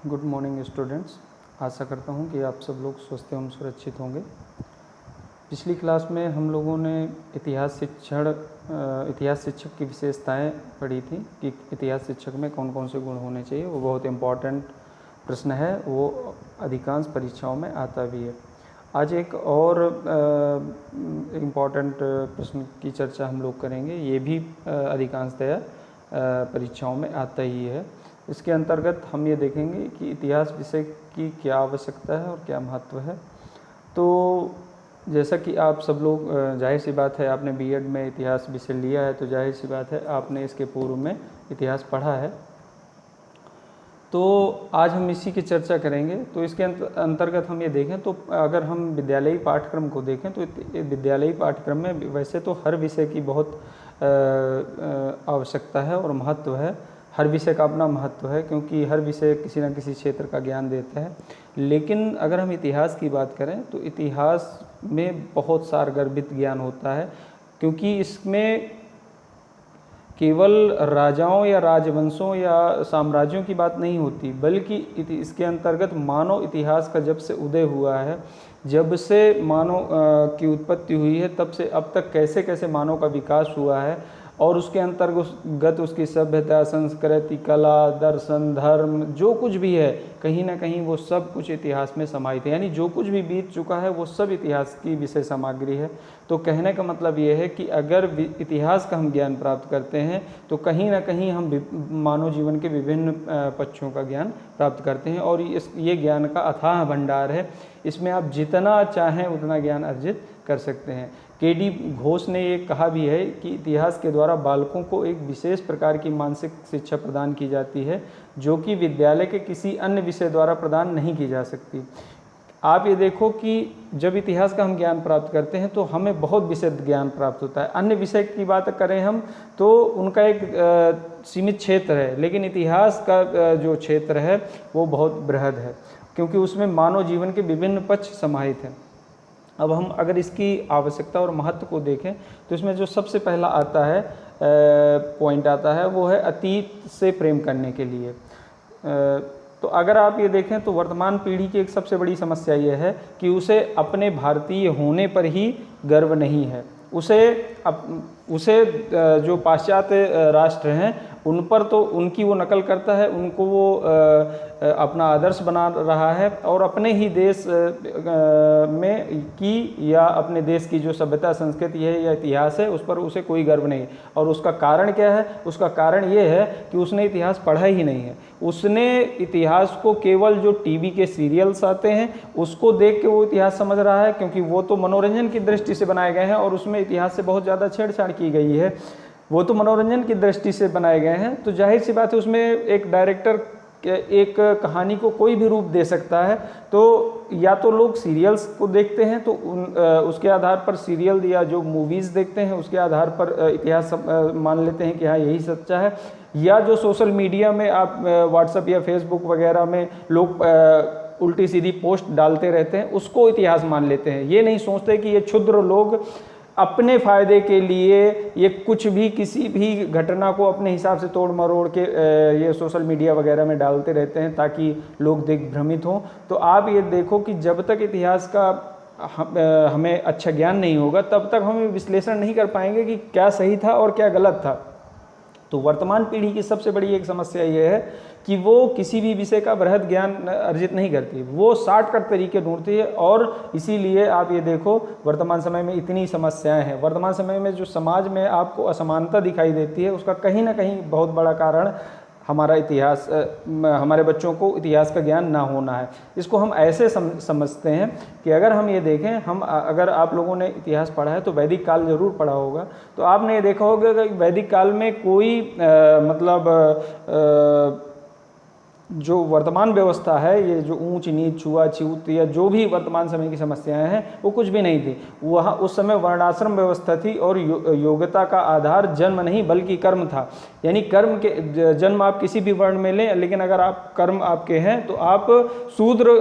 Good morning students. आशा करता हूँ कि आप सब लोग स्वस्थ एवं सुरक्षित होंगे। पिछली क्लास में हम लोगों ने इतिहास शिक्षक की विशेषताएं पढ़ी थी कि इतिहास शिक्षक में कौन कौन से गुण होने चाहिए। वो बहुत इम्पॉर्टेंट प्रश्न है, वो अधिकांश परीक्षाओं में आता भी है। आज एक और इम्पॉर्टेंट प्रश्न की चर्चा हम लोग करेंगे। ये भी अधिकांशतया परीक्षाओं में आता ही है। इसके अंतर्गत हम ये देखेंगे कि इतिहास विषय की क्या आवश्यकता है और क्या महत्व है। तो जैसा कि आप सब लोग, जाहिर सी बात है, आपने बीएड में इतिहास विषय लिया है, तो जाहिर सी बात है आपने इसके पूर्व में इतिहास पढ़ा है। तो आज हम इसी की चर्चा करेंगे। तो इसके अंतर्गत हम ये देखें तो अगर हम विद्यालयी पाठ्यक्रम को देखें तो विद्यालयी पाठ्यक्रम में वैसे तो हर विषय की बहुत आवश्यकता है और महत्व है। हर विषय का अपना महत्व है, क्योंकि हर विषय किसी न किसी क्षेत्र का ज्ञान देता है। लेकिन अगर हम इतिहास की बात करें तो इतिहास में बहुत सारगर्भित ज्ञान होता है, क्योंकि इसमें केवल राजाओं या राजवंशों या साम्राज्यों की बात नहीं होती, बल्कि इसके अंतर्गत मानव इतिहास का जब से उदय हुआ है, जब से मानव की उत्पत्ति हुई है, तब से अब तक कैसे कैसे मानव का विकास हुआ है, और उसके अंतर्गत उसकी सभ्यता, संस्कृति, कला, दर्शन, धर्म, जो कुछ भी है, कहीं ना कहीं वो सब कुछ इतिहास में समाहित है। यानी जो कुछ भी बीत चुका है वो सब इतिहास की विषय सामग्री है। तो कहने का मतलब ये है कि अगर इतिहास का हम ज्ञान प्राप्त करते हैं तो कहीं ना कहीं हम मानव जीवन के विभिन्न पक्षों का ज्ञान प्राप्त करते हैं, और ये ज्ञान का अथाह भंडार है। इसमें आप जितना चाहें उतना ज्ञान अर्जित कर सकते हैं। के.डी. घोष ने ये कहा भी है कि इतिहास के द्वारा बालकों को एक विशेष प्रकार की मानसिक शिक्षा प्रदान की जाती है, जो कि विद्यालय के किसी अन्य विषय द्वारा प्रदान नहीं की जा सकती। आप ये देखो कि जब इतिहास का हम ज्ञान प्राप्त करते हैं तो हमें बहुत विशद ज्ञान प्राप्त होता है। अन्य विषय की बात करें हम तो उनका एक सीमित क्षेत्र है, लेकिन इतिहास का जो क्षेत्र है वो बहुत बृहद है, क्योंकि उसमें मानव जीवन के विभिन्न पक्ष समाहित हैं। अब हम अगर इसकी आवश्यकता और महत्व को देखें तो इसमें जो सबसे पहला आता है पॉइंट आता है वो है अतीत से प्रेम करने के लिए। तो अगर आप ये देखें तो वर्तमान पीढ़ी की एक सबसे बड़ी समस्या ये है कि उसे अपने भारतीय होने पर ही गर्व नहीं है। उसे जो पाश्चात्य राष्ट्र हैं उन पर तो उनकी वो नकल करता है, उनको वो अपना आदर्श बना रहा है, और अपने ही देश में की या अपने देश की जो सभ्यता, संस्कृति है या इतिहास है उस पर उसे कोई गर्व नहीं। और उसका कारण क्या है? उसका कारण ये है कि उसने इतिहास पढ़ा ही नहीं है। उसने इतिहास को केवल जो टीवी के सीरियल्स आते हैं उसको देख के वो इतिहास समझ रहा है, क्योंकि वो तो मनोरंजन की दृष्टि से बनाए गए हैं और उसमें इतिहास से बहुत ज़्यादा छेड़छाड़ की गई है। वो तो मनोरंजन की दृष्टि से बनाए गए हैं, तो जाहिर सी बात है उसमें एक डायरेक्टर एक कहानी को कोई भी रूप दे सकता है। तो या तो लोग सीरियल्स को देखते हैं तो उसके आधार पर सीरियल या जो मूवीज़ देखते हैं उसके आधार पर इतिहास मान लेते हैं कि हाँ यही सच्चा है, या जो सोशल मीडिया में आप व्हाट्सएप या फेसबुक वगैरह में लोग उल्टी सीधी पोस्ट डालते रहते हैं उसको इतिहास मान लेते हैं। ये नहीं सोचते कि ये क्षुद्र लोग अपने फ़ायदे के लिए ये कुछ भी किसी भी घटना को अपने हिसाब से तोड़ मरोड़ के ये सोशल मीडिया वगैरह में डालते रहते हैं ताकि लोग दिग्भ्रमित हों। तो आप ये देखो कि जब तक इतिहास का हमें अच्छा ज्ञान नहीं होगा तब तक हम विश्लेषण नहीं कर पाएंगे कि क्या सही था और क्या गलत था। तो वर्तमान पीढ़ी की सबसे बड़ी एक समस्या ये है कि वो किसी भी विषय का बृहद ज्ञान अर्जित नहीं करती, वो शॉर्टकट तरीके ढूंढती है, और इसीलिए आप ये देखो वर्तमान समय में इतनी समस्याएं हैं। वर्तमान समय में जो समाज में आपको असमानता दिखाई देती है उसका कहीं ना कहीं बहुत बड़ा कारण हमारा इतिहास, हमारे बच्चों को इतिहास का ज्ञान ना होना है। इसको हम ऐसे समझते हैं कि अगर हम ये देखें, अगर आप लोगों ने इतिहास पढ़ा है तो वैदिक काल जरूर पढ़ा होगा, तो आपने ये देखा होगा कि वैदिक काल में कोई जो वर्तमान व्यवस्था है, ये जो ऊंच नीच, छुआछूत या जो भी वर्तमान समय की समस्याएं हैं वो कुछ भी नहीं थी। वहाँ उस समय वर्णाश्रम व्यवस्था थी और योग्यता का आधार जन्म नहीं बल्कि कर्म था। यानी कर्म के जन्म आप किसी भी वर्ण में लें, लेकिन अगर आप कर्म आपके हैं तो आप शूद्र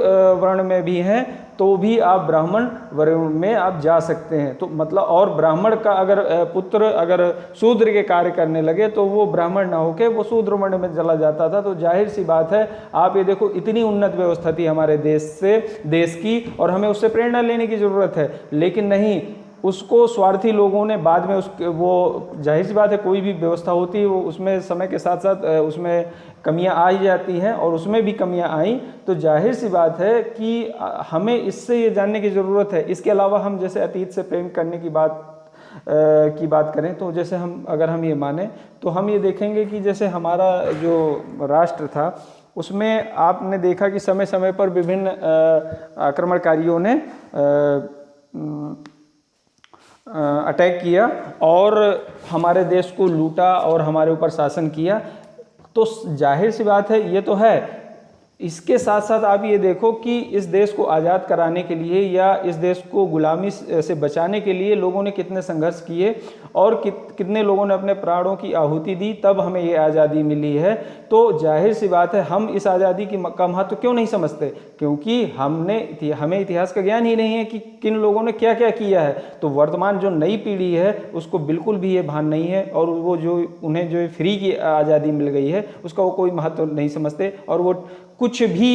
वर्ण में भी हैं तो भी आप ब्राह्मण वर्ग में आप जा सकते हैं। तो मतलब और ब्राह्मण का अगर पुत्र अगर शूद्र के कार्य करने लगे तो वो ब्राह्मण ना होके वो शूद्र वर्ण में चला जाता था। तो जाहिर सी बात है, आप ये देखो इतनी उन्नत व्यवस्था थी हमारे देश की, और हमें उससे प्रेरणा लेने की ज़रूरत है। लेकिन नहीं, उसको स्वार्थी लोगों ने बाद में वो जाहिर सी बात है, कोई भी व्यवस्था होती है वो उसमें समय के साथ साथ उसमें कमियां आ ही जाती हैं, और उसमें भी कमियां आई। तो जाहिर सी बात है कि हमें इससे ये जानने की ज़रूरत है। इसके अलावा हम जैसे अतीत से प्रेम करने की बात करें, तो जैसे अगर हम ये माने तो हम ये देखेंगे कि जैसे हमारा जो राष्ट्र था उसमें आपने देखा कि समय समय पर विभिन्न आक्रमणकारियों ने अटैक किया और हमारे देश को लूटा और हमारे ऊपर शासन किया। तो जाहिर सी बात है, ये तो है। इसके साथ साथ आप ये देखो कि इस देश को आज़ाद कराने के लिए या इस देश को गुलामी से बचाने के लिए लोगों ने कितने संघर्ष किए और कितने लोगों ने अपने प्राणों की आहुति दी, तब हमें ये आज़ादी मिली है। तो जाहिर सी बात है, हम इस आज़ादी का महत्व क्यों नहीं समझते? क्योंकि हमें इतिहास का ज्ञान ही नहीं है कि किन लोगों ने क्या क्या किया है। तो वर्तमान जो नई पीढ़ी है उसको बिल्कुल भी ये भान नहीं है, और वो उन्हें जो फ्री की आज़ादी मिल गई है उसका वो कोई महत्व नहीं समझते, और वो कुछ भी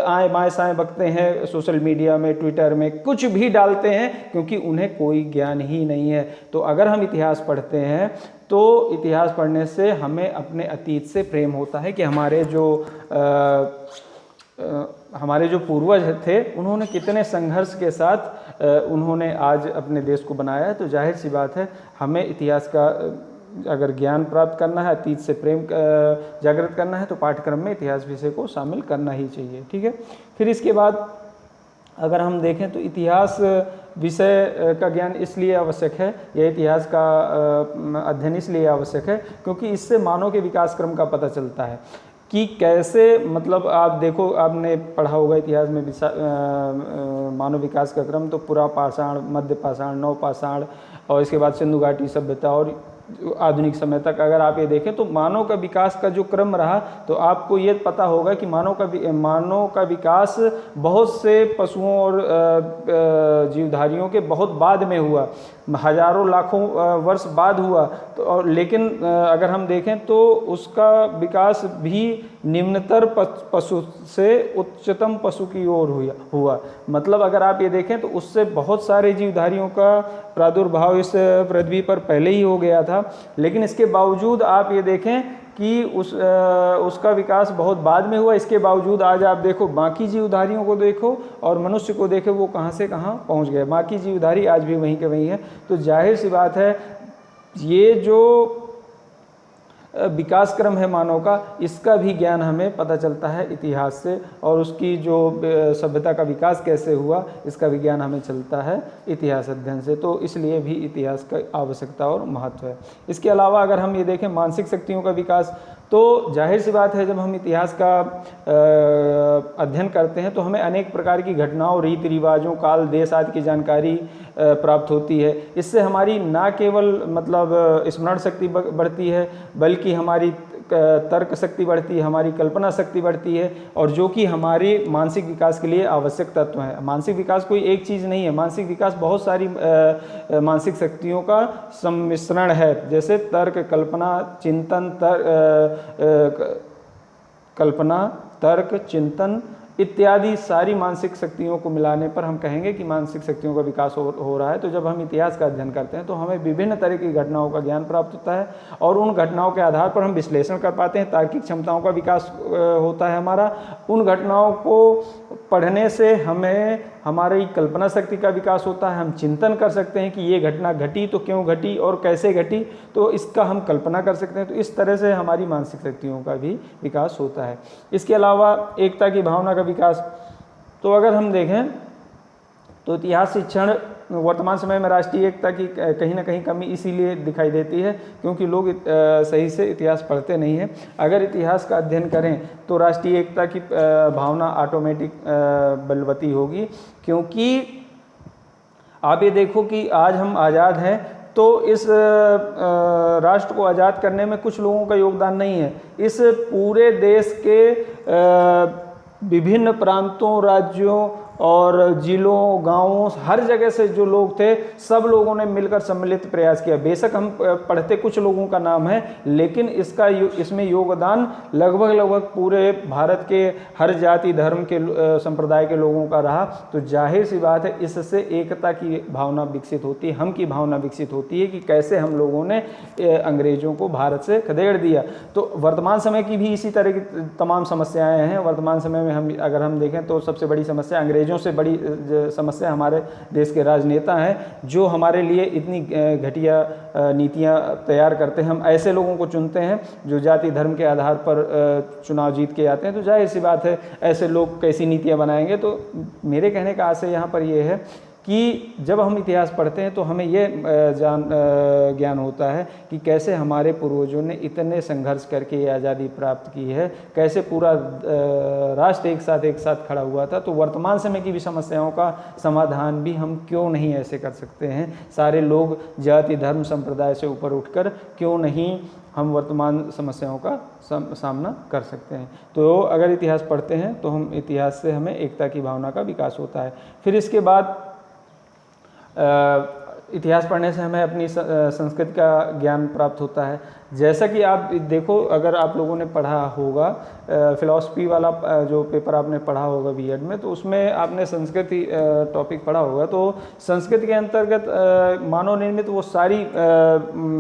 आए बाएं साएं बकते हैं सोशल मीडिया में, ट्विटर में, कुछ भी डालते हैं, क्योंकि उन्हें कोई ज्ञान ही नहीं है। तो अगर हम इतिहास पढ़ते हैं तो इतिहास पढ़ने से हमें अपने अतीत से प्रेम होता है कि हमारे जो पूर्वज थे उन्होंने कितने संघर्ष के साथ उन्होंने आज अपने देश को बनाया है। तो जाहिर सी बात है, हमें इतिहास का अगर ज्ञान प्राप्त करना है, अतीत से प्रेम जागृत करना है, तो पाठ्यक्रम में इतिहास विषय को शामिल करना ही चाहिए। ठीक है। फिर इसके बाद अगर हम देखें तो इतिहास विषय का ज्ञान इसलिए आवश्यक है, या इतिहास का अध्ययन इसलिए आवश्यक है क्योंकि इससे मानव के विकास क्रम का पता चलता है कि कैसे, मतलब आप देखो, आपने पढ़ा होगा इतिहास में मानव विकास का क्रम, तो पुरा पाषाण, मध्य पाषाण, नव पाषाण, और इसके बाद सिंधु घाटी सभ्यता और आधुनिक समय तक अगर आप ये देखें तो मानव का विकास का जो क्रम रहा, तो आपको ये पता होगा कि मानव का विकास बहुत से पशुओं और जीवधारियों के बहुत बाद में हुआ, हजारों लाखों वर्ष बाद हुआ। तो और लेकिन अगर हम देखें तो उसका विकास भी निम्नतर पशु से उच्चतम पशु की ओर हुआ। मतलब अगर आप ये देखें तो उससे बहुत सारे जीवधारियों का प्रादुर्भाव इस पृथ्वी पर पहले ही हो गया था, लेकिन इसके बावजूद आप ये देखें कि उसका विकास बहुत बाद में हुआ। इसके बावजूद आज आप देखो, बाकी जीवधारियों को देखो और मनुष्य को देखो, वो कहाँ से कहाँ पहुँच गए। बाकी जीवधारी आज भी वहीं के वहीं है। तो जाहिर सी बात है, ये जो विकास क्रम है मानव का, इसका भी ज्ञान हमें पता चलता है इतिहास से, और उसकी जो सभ्यता का विकास कैसे हुआ इसका भी ज्ञान हमें चलता है इतिहास अध्ययन से। तो इसलिए भी इतिहास का आवश्यकता और महत्व है। इसके अलावा अगर हम ये देखें मानसिक शक्तियों का विकास, तो जाहिर सी बात है, जब हम इतिहास का अध्ययन करते हैं तो हमें अनेक प्रकार की घटनाओं, रीति रिवाजों, काल, देश आदि की जानकारी प्राप्त होती है। इससे हमारी ना केवल मतलब स्मरण शक्ति बढ़ती है, बल्कि हमारी तर्क शक्ति बढ़ती है, हमारी कल्पना शक्ति बढ़ती है, और जो कि हमारे मानसिक विकास के लिए आवश्यक तत्व है। मानसिक विकास कोई एक चीज़ नहीं है, मानसिक विकास बहुत सारी मानसिक शक्तियों का सम्मिश्रण है। जैसे तर्क, कल्पना, तर्क, चिंतन इत्यादि सारी मानसिक शक्तियों को मिलाने पर हम कहेंगे कि मानसिक शक्तियों का विकास हो रहा है। तो जब हम इतिहास का अध्ययन करते हैं तो हमें विभिन्न तरह की घटनाओं का ज्ञान प्राप्त होता है, और उन घटनाओं के आधार पर हम विश्लेषण कर पाते हैं, तार्किक क्षमताओं का विकास होता है हमारा। उन घटनाओं को पढ़ने से हमें हमारी कल्पना शक्ति का विकास होता है। हम चिंतन कर सकते हैं कि ये घटना घटी तो क्यों घटी और कैसे घटी, तो इसका हम कल्पना कर सकते हैं। तो इस तरह से हमारी मानसिक शक्तियों का भी विकास होता है। इसके अलावा एकता की भावना का विकास, तो अगर हम देखें तो इतिहास शिक्षण वर्तमान समय में राष्ट्रीय एकता की कहीं ना कहीं कमी इसीलिए दिखाई देती है क्योंकि लोग सही से इतिहास पढ़ते नहीं हैं। अगर इतिहास का अध्ययन करें तो राष्ट्रीय एकता की भावना ऑटोमेटिक बलवती होगी, क्योंकि आप ये देखो कि आज हम आज़ाद हैं तो इस राष्ट्र को आज़ाद करने में कुछ लोगों का योगदान नहीं है। इस पूरे देश के विभिन्न प्रांतों, राज्यों और जिलों, गांवों, हर जगह से जो लोग थे, सब लोगों ने मिलकर सम्मिलित प्रयास किया। बेशक हम पढ़ते कुछ लोगों का नाम है, लेकिन इसमें योगदान लगभग पूरे भारत के हर जाति धर्म के संप्रदाय के लोगों का रहा। तो जाहिर सी बात है, इससे एकता की भावना विकसित होती है, हम की भावना विकसित होती है कि कैसे हम लोगों ने अंग्रेजों को भारत से खदेड़ दिया। तो वर्तमान समय की भी इसी तरह की तमाम समस्याएं हैं। वर्तमान समय में अगर हम देखें तो सबसे बड़ी समस्या, अंग्रेजों से बड़ी समस्या हमारे देश के राजनेता हैं, जो हमारे लिए इतनी घटिया नीतियां तैयार करते हैं। हम ऐसे लोगों को चुनते हैं जो जाति धर्म के आधार पर चुनाव जीत के आते हैं। तो जाहिर सी बात है, ऐसे लोग कैसी नीतियां बनाएंगे। तो मेरे कहने का आशय यहाँ पर ये है कि जब हम इतिहास पढ़ते हैं तो हमें ये ज्ञान होता है कि कैसे हमारे पूर्वजों ने इतने संघर्ष करके ये आज़ादी प्राप्त की है, कैसे पूरा राष्ट्र एक साथ खड़ा हुआ था। तो वर्तमान समय की भी समस्याओं का समाधान भी हम क्यों नहीं ऐसे कर सकते हैं? सारे लोग जाति धर्म संप्रदाय से ऊपर उठकर क्यों नहीं हम वर्तमान समस्याओं का सामना कर सकते हैं? तो अगर इतिहास पढ़ते हैं तो हम इतिहास से हमें एकता की भावना का विकास होता है। फिर इसके बाद इतिहास पढ़ने से हमें अपनी संस्कृति का ज्ञान प्राप्त होता है। जैसा कि आप देखो, अगर आप लोगों ने पढ़ा होगा फिलॉसफी वाला जो पेपर आपने पढ़ा होगा बीएड में, तो उसमें आपने संस्कृति टॉपिक पढ़ा होगा। तो संस्कृति के अंतर्गत मानव निर्मित वो सारी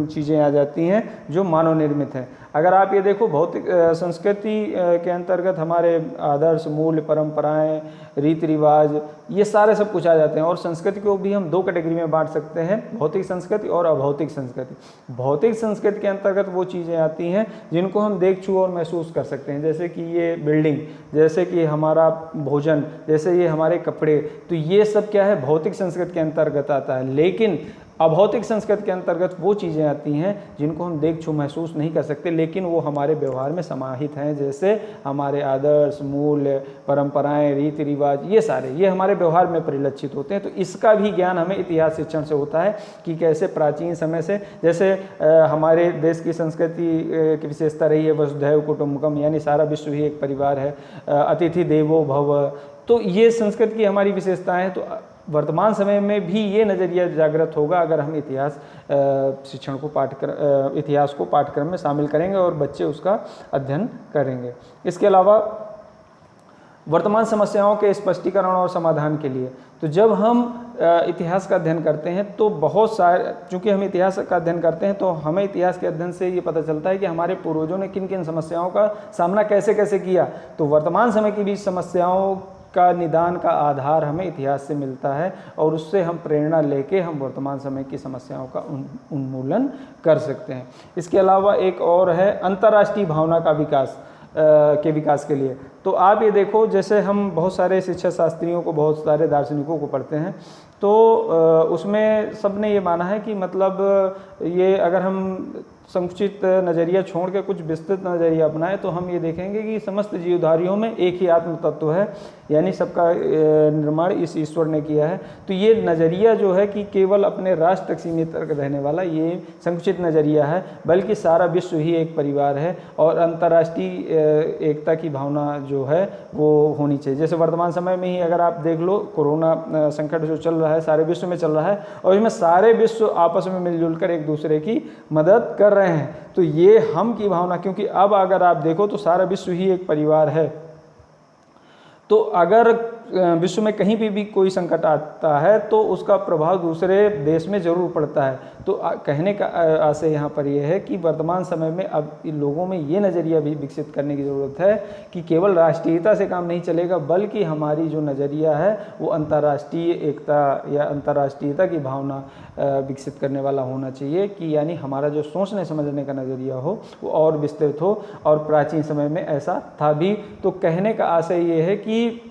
चीज़ें आ जाती हैं जो मानव निर्मित हैं। अगर आप ये देखो, भौतिक संस्कृति के अंतर्गत हमारे आदर्श, मूल्य, परंपराएं, रीति रिवाज, ये सारे सब कुछ आ जाते हैं। और संस्कृति को भी हम दो कैटेगरी में बांट सकते हैं, भौतिक संस्कृति और अभौतिक संस्कृति। भौतिक संस्कृति के अंतर्गत वो चीज़ें आती हैं जिनको हम देख, छू और महसूस कर सकते हैं, जैसे कि ये बिल्डिंग, जैसे कि हमारा भोजन, जैसे ये हमारे कपड़े। तो ये सब क्या है, भौतिक संस्कृति के अंतर्गत आता है। लेकिन अभौतिक संस्कृति के अंतर्गत वो चीज़ें आती हैं जिनको हम देख, छू, महसूस नहीं कर सकते, लेकिन वो हमारे व्यवहार में समाहित हैं। जैसे हमारे आदर्श, मूल्य, परंपराएं, रीति रिवाज, ये सारे ये हमारे व्यवहार में परिलक्षित होते हैं। तो इसका भी ज्ञान हमें इतिहास शिक्षण से होता है कि कैसे प्राचीन समय से, जैसे हमारे देश की संस्कृति की विशेषता रही है वसुधैव कुटुंबकम, यानी सारा विश्व ही एक परिवार है, अतिथि देवो भव। तो ये संस्कृति की हमारी विशेषताएं। तो वर्तमान समय में भी ये नज़रिया जागृत होगा अगर हम इतिहास शिक्षण को इतिहास को पाठ्यक्रम में शामिल करेंगे और बच्चे उसका अध्ययन करेंगे। इसके अलावा वर्तमान समस्याओं के स्पष्टीकरण और समाधान के लिए, तो जब हम इतिहास का अध्ययन करते हैं तो बहुत सारे, चूँकि हम इतिहास का अध्ययन करते हैं तो हमें इतिहास के अध्ययन से ये पता चलता है कि हमारे पूर्वजों ने किन किन समस्याओं का सामना कैसे कैसे किया। तो वर्तमान समय की भी समस्याओं का निदान का आधार हमें इतिहास से मिलता है और उससे हम प्रेरणा लेके हम वर्तमान समय की समस्याओं का उन्मूलन कर सकते हैं। इसके अलावा एक और है अंतर्राष्ट्रीय भावना का विकास के लिए। तो आप ये देखो, जैसे हम बहुत सारे शिक्षा शास्त्रियों को, बहुत सारे दार्शनिकों को पढ़ते हैं, तो उसमें सब ने ये माना है कि मतलब ये अगर हम संकुचित नज़रिया छोड़ के कुछ विस्तृत नज़रिया अपनाएं तो हम ये देखेंगे कि समस्त जीवधारियों में एक ही आत्म तत्व है, यानी सबका निर्माण इस ईश्वर ने किया है। तो ये नज़रिया जो है कि केवल अपने राष्ट्र तक सीमित रहने वाला ये संकुचित नज़रिया है, बल्कि सारा विश्व ही एक परिवार है और अंतर्राष्ट्रीय एकता की भावना जो है वो होनी चाहिए। जैसे वर्तमान समय में ही अगर आप देख लो, कोरोना संकट जो चल रहा है सारे विश्व में चल रहा है और इसमें सारे विश्व आपस में मिलजुल कर एक दूसरे की मदद कर रहे हैं। तो ये हम की भावना, क्योंकि अब अगर आप देखो तो सारा विश्व ही एक परिवार है। तो अगर विश्व में कहीं भी कोई संकट आता है तो उसका प्रभाव दूसरे देश में ज़रूर पड़ता है। तो कहने का आशय यहाँ पर यह है कि वर्तमान समय में अब इन लोगों में ये नज़रिया भी विकसित करने की ज़रूरत है कि केवल राष्ट्रीयता से काम नहीं चलेगा, बल्कि हमारी जो नज़रिया है वो अंतर्राष्ट्रीय एकता या अंतर्राष्ट्रीयता की भावना विकसित करने वाला होना चाहिए, कि यानी हमारा जो सोचने समझने का नज़रिया हो वो और विस्तृत हो। और प्राचीन समय में ऐसा था भी। तो कहने का आशय ये है कि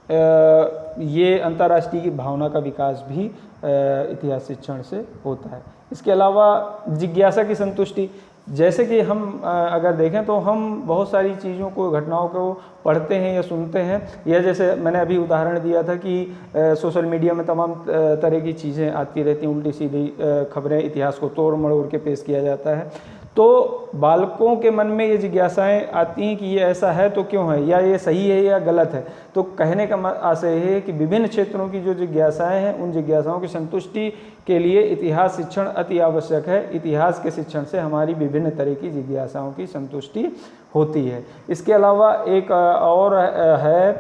ये अंतर्राष्ट्रीय की भावना का विकास भी इतिहास शिक्षण से होता है। इसके अलावा जिज्ञासा की संतुष्टि, जैसे कि हम अगर देखें तो हम बहुत सारी चीज़ों को, घटनाओं को पढ़ते हैं या सुनते हैं, या जैसे मैंने अभी उदाहरण दिया था कि सोशल मीडिया में तमाम तरह की चीज़ें आती रहती हैं, उल्टी सीधी खबरें, इतिहास को तोड़ मरोड़ के पेश किया जाता है। तो बालकों के मन में ये जिज्ञासाएं आती हैं कि ये ऐसा है तो क्यों है, या ये सही है या गलत है। तो कहने का आशय ये है कि विभिन्न क्षेत्रों की जो जिज्ञासाएं हैं उन जिज्ञासाओं की संतुष्टि के लिए इतिहास शिक्षण अति आवश्यक है। इतिहास के शिक्षण से हमारी विभिन्न तरह की जिज्ञासाओं की संतुष्टि होती है। इसके अलावा एक और है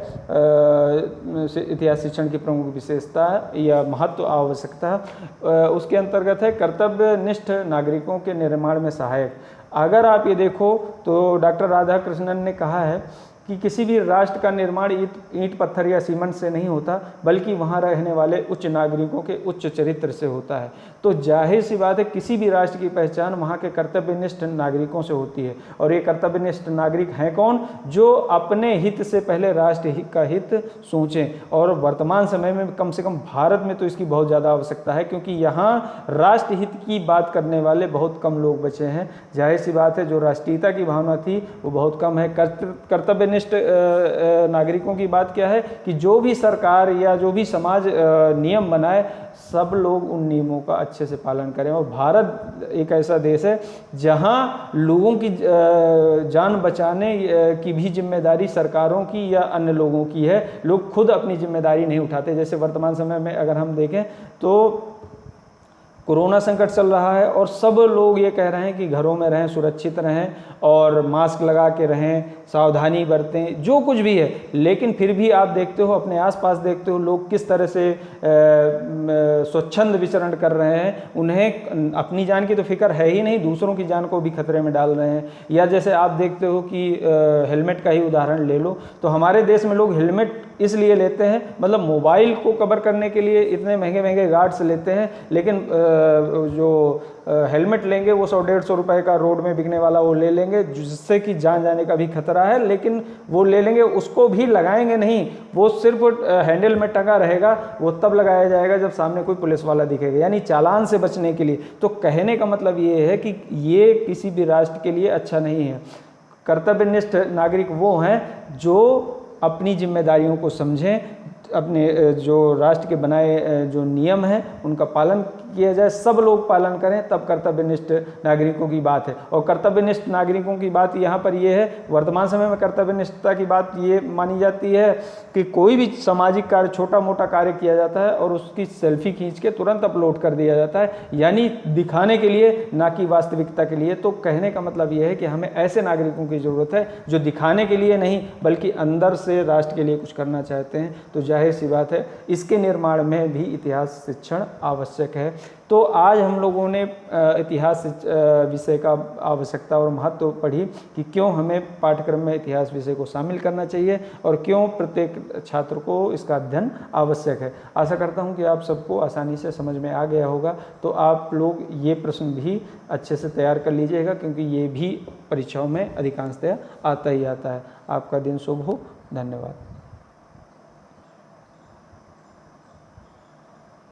इतिहास शिक्षण की प्रमुख विशेषता या महत्व आवश्यकता, उसके अंतर्गत है कर्तव्यनिष्ठ नागरिकों के निर्माण में सहायक। अगर आप ये देखो तो डॉक्टर राधाकृष्णन ने कहा है कि किसी भी राष्ट्र का निर्माण ईंट पत्थर या सीमेंट से नहीं होता, बल्कि वहाँ रहने वाले उच्च नागरिकों के उच्च चरित्र से होता है। तो जाहिर सी बात है किसी भी राष्ट्र की पहचान वहाँ के कर्तव्यनिष्ठ नागरिकों से होती है। और ये कर्तव्यनिष्ठ नागरिक हैं कौन? जो अपने हित से पहले राष्ट्र का हित सोचें। और वर्तमान समय में कम से कम भारत में तो इसकी बहुत ज़्यादा आवश्यकता है, क्योंकि यहाँ राष्ट्र हित की बात करने वाले बहुत कम लोग बचे हैं। जाहिर सी बात है जो राष्ट्रीयता की भावना थी वो बहुत कम है। कर्तव्य नागरिकों की बात क्या है कि जो भी सरकार या जो भी समाज नियम बनाए सब लोग उन नियमों का अच्छे से पालन करें। और भारत एक ऐसा देश है जहां लोगों की जान बचाने की भी जिम्मेदारी सरकारों की या अन्य लोगों की है। लोग खुद अपनी जिम्मेदारी नहीं उठाते। जैसे वर्तमान समय में अगर हम देखें तो कोरोना संकट चल रहा है और सब लोग ये कह रहे हैं कि घरों में रहें, सुरक्षित रहें और मास्क लगा के रहें, सावधानी बरतें, जो कुछ भी है। लेकिन फिर भी आप देखते हो, अपने आसपास देखते हो लोग किस तरह से स्वच्छंद विचरण कर रहे हैं। उन्हें अपनी जान की तो फिक्र है ही नहीं, दूसरों की जान को भी खतरे में डाल रहे हैं। या जैसे आप देखते हो कि हेलमेट का ही उदाहरण ले लो, तो हमारे देश में लोग हेलमेट इसलिए लेते हैं, मतलब मोबाइल को कवर करने के लिए इतने महंगे महंगे गार्ड्स लेते हैं, लेकिन जो हेलमेट लेंगे वो 100-150 रुपए का रोड में बिकने वाला वो ले लेंगे, जिससे कि जान जाने का भी खतरा है। लेकिन वो ले लेंगे, उसको भी लगाएंगे नहीं, वो सिर्फ हैंडल में टंगा रहेगा, वो तब लगाया जाएगा जब सामने कोई पुलिस वाला दिखेगा, यानी चालान से बचने के लिए। तो कहने का मतलब ये है कि ये किसी भी राष्ट्र के लिए अच्छा नहीं है। कर्तव्यनिष्ठ नागरिक वो हैं जो अपनी जिम्मेदारियों को समझें, अपने जो राष्ट्र के बनाए जो नियम हैं उनका पालन किया जाए, सब लोग पालन करें, तब कर्तव्यनिष्ठ नागरिकों की बात है। और कर्तव्यनिष्ठ नागरिकों की बात यहाँ पर ये है, वर्तमान समय में कर्तव्यनिष्ठता की बात ये मानी जाती है कि कोई भी सामाजिक कार्य, छोटा मोटा कार्य किया जाता है और उसकी सेल्फी खींच के तुरंत अपलोड कर दिया जाता है, यानी दिखाने के लिए, ना कि वास्तविकता के लिए। तो कहने का मतलब ये है कि हमें ऐसे नागरिकों की ज़रूरत है जो दिखाने के लिए नहीं बल्कि अंदर से राष्ट्र के लिए कुछ करना चाहते हैं। तो जाहिर सी बात है इसके निर्माण में भी इतिहास शिक्षण आवश्यक है। तो आज हम लोगों ने इतिहास विषय का आवश्यकता और महत्व पढ़ी कि क्यों हमें पाठ्यक्रम में इतिहास विषय को शामिल करना चाहिए और क्यों प्रत्येक छात्र को इसका अध्ययन आवश्यक है। आशा करता हूं कि आप सबको आसानी से समझ में आ गया होगा। तो आप लोग ये प्रश्न भी अच्छे से तैयार कर लीजिएगा, क्योंकि ये भी परीक्षाओं में अधिकांशतः आता ही आता है। आपका दिन शुभ हो। धन्यवाद।